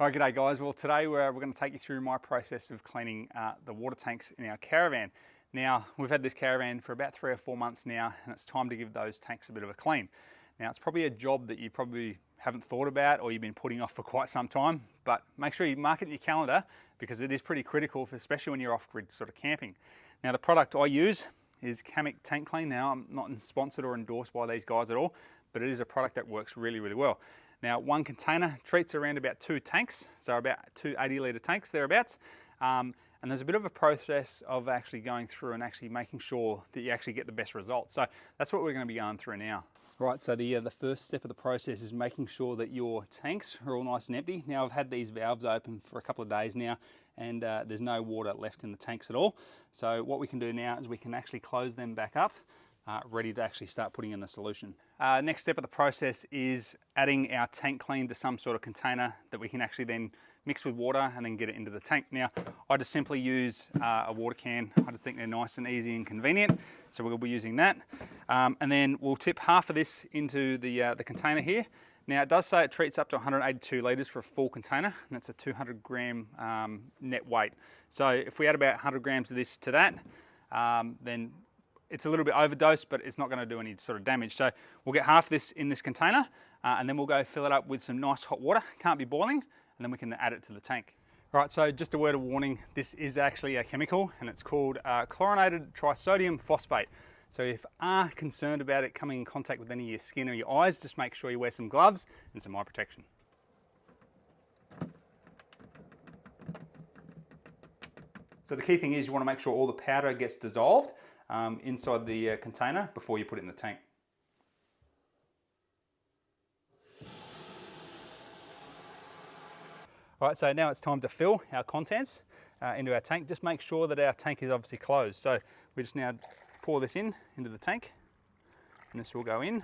Hi, g'day guys. Well, today we're going to take you through my process of cleaning the water tanks in our caravan. Now, we've had this caravan for about 3 or 4 months now, and it's time to give those tanks a bit of a clean. Now, it's probably a job that you probably haven't thought about or you've been putting off for quite some time, but make sure you mark it in your calendar because it is pretty critical, especially when you're off-grid sort of camping. Now, the product I use is Camec Tank Clean. Now, I'm not sponsored or endorsed by these guys at all, but it is a product that works really, really well. Now, one container treats around about 2 tanks, so about 2 80-litre tanks thereabouts. And there's a bit of a process of actually going through and actually making sure that you actually get the best results. So that's what we're going to be going through now. Right, so the first step of the process is making sure that your tanks are all nice and empty. Now, I've had these valves open for a couple of days now, and there's no water left in the tanks at all. So what we can do now is we can actually close them back up, ready to actually start putting in the solution. Next step of the process is adding our tank clean to some sort of container that we can actually then mix with water and then get it into the tank. Now, I just simply use a water can. I just think they're nice and easy and convenient, so we'll be using that. And then we'll tip half of this into the container here. Now, it does say it treats up to 182 litres for a full container, and that's a 200 gram net weight. So if we add about 100 grams of this to that, then it's a little bit overdosed, but it's not going to do any sort of damage. So we'll get half this in this container, and then we'll go fill it up with some nice hot water. Can't be boiling, and then we can add it to the tank. Right, so just a word of warning, this is actually a chemical, and it's called chlorinated trisodium phosphate. So if you are concerned about it coming in contact with any of your skin or your eyes, just make sure you wear some gloves and some eye protection. So the key thing is you want to make sure all the powder gets dissolved inside the container before you put it in the tank. All right, so now it's time to fill our contents into our tank. Just make sure that our tank is obviously closed. So we just now pour this into the tank, and this will go in. And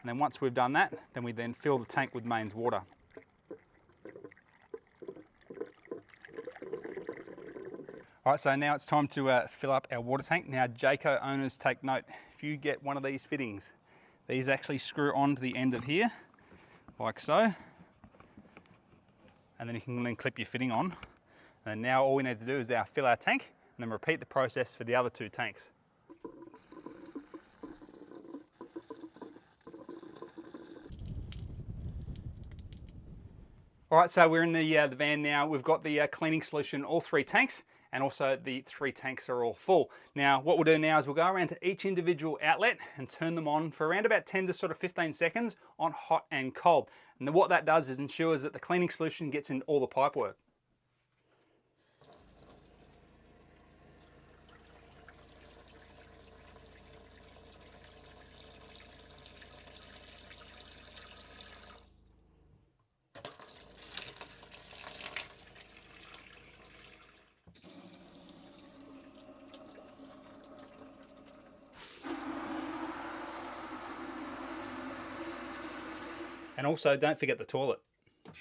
then once we've done that, then we fill the tank with mains water. All right, so now it's time to fill up our water tank. Now, Jayco owners, take note, if you get one of these fittings, these actually screw onto the end of here, like so. And then you can then clip your fitting on. And now all we need to do is now fill our tank and then repeat the process for the other 2 tanks. All right, so we're in the van now. We've got the cleaning solution, all 3 tanks, and also the 3 tanks are all full. Now, what we'll do now is we'll go around to each individual outlet and turn them on for around about 10 to sort of 15 seconds on hot and cold. And what that does is ensures that the cleaning solution gets in all the pipe work. And also, don't forget the toilet. All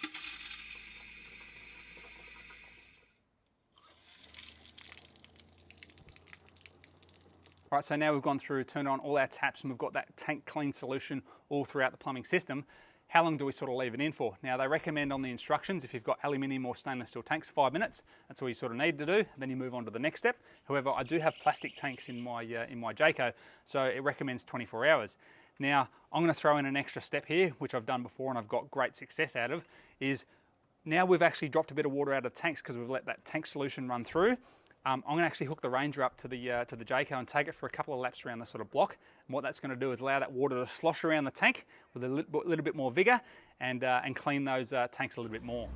right, so now we've gone through, turned on all our taps, and we've got that tank clean solution all throughout the plumbing system. How long do we sort of leave it in for? Now, they recommend on the instructions, if you've got aluminium or stainless steel tanks, 5 minutes. That's all you sort of need to do. Then you move on to the next step. However, I do have plastic tanks in my Jayco, so it recommends 24 hours. Now, I'm going to throw in an extra step here, which I've done before and I've got great success out of, is now we've actually dropped a bit of water out of the tanks because we've let that tank solution run through. I'm going to actually hook the Ranger up to the Jayco and take it for a couple of laps around the sort of block. And what that's going to do is allow that water to slosh around the tank with a little bit more vigour and clean those tanks a little bit more.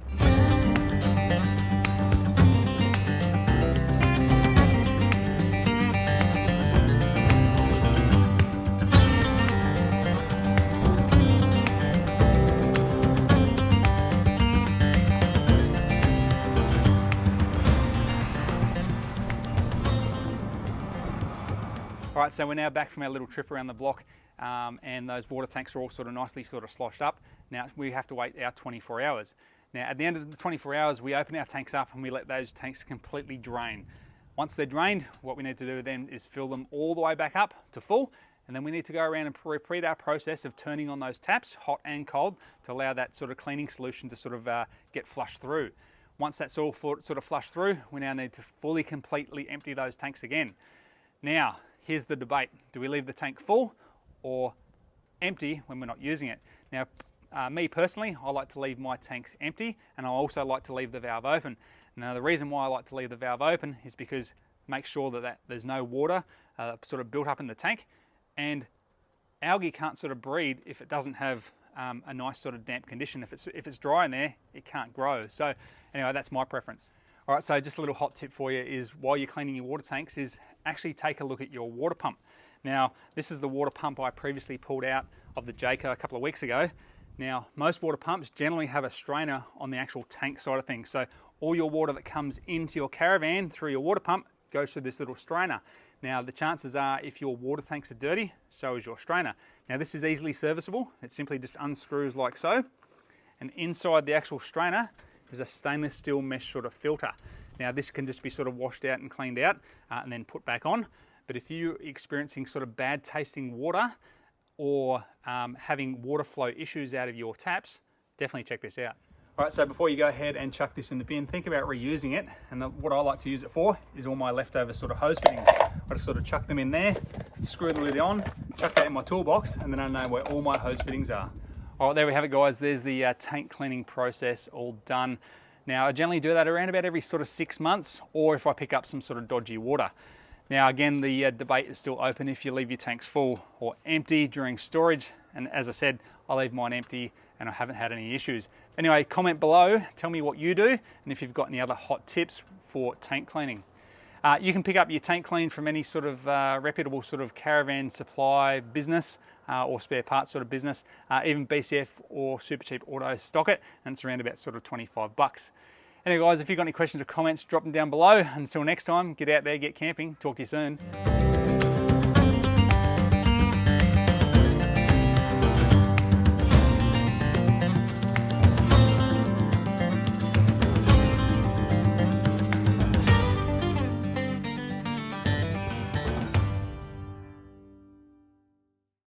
All right, so we're now back from our little trip around the block and those water tanks are all sort of nicely sloshed up. Now we have to wait our 24 hours. Now at the end of the 24 hours, we open our tanks up and we let those tanks completely drain. Once they're drained, what we need to do then is fill them all the way back up to full And then we need to go around and repeat our process of turning on those taps, hot and cold, to allow that sort of cleaning solution to sort of get flushed through. Once that's all sort of flushed through, we now need to fully, completely empty those tanks again. Now, here's the debate. Do we leave the tank full or empty when we're not using it? Now, me personally, I like to leave my tanks empty, and I also like to leave the valve open. Now, the reason why I like to leave the valve open is because make sure that there's no water sort of built up in the tank, and algae can't sort of breed if it doesn't have a nice sort of damp condition. If it's dry in there, it can't grow. So anyway, that's my preference. All right, so just a little hot tip for you is while you're cleaning your water tanks is actually take a look at your water pump. Now, this is the water pump I previously pulled out of the Jayco a couple of weeks ago. Now, most water pumps generally have a strainer on the actual tank side of things. So all your water that comes into your caravan through your water pump goes through this little strainer. Now, the chances are if your water tanks are dirty, so is your strainer. Now, this is easily serviceable. It simply just unscrews like so. And inside the actual strainer is a stainless steel mesh sort of filter. Now, this can just be sort of washed out and cleaned out and then put back on. But if you're experiencing sort of bad tasting water or having water flow issues out of your taps, definitely check this out. All right, so before you go ahead and chuck this in the bin, think about reusing it. And what I like to use it for is all my leftover sort of hose fittings. I just sort of chuck them in there, screw the lid on, chuck that in my toolbox, and then I know where all my hose fittings are. All right, there we have it, guys. There's the tank cleaning process all done. Now, I generally do that around about every sort of 6 months, or if I pick up some sort of dodgy water. Now, again, the debate is still open if you leave your tanks full or empty during storage. And as I said, I leave mine empty and I haven't had any issues. Anyway, comment below, tell me what you do, and if you've got any other hot tips for tank cleaning. You can pick up your tank clean from any sort of reputable sort of caravan supply business or spare parts sort of business. Even BCF or Supercheap Auto stock it, and it's around about sort of 25 bucks. Anyway guys, if you've got any questions or comments, drop them down below. Until next time, get out there, get camping. Talk to you soon.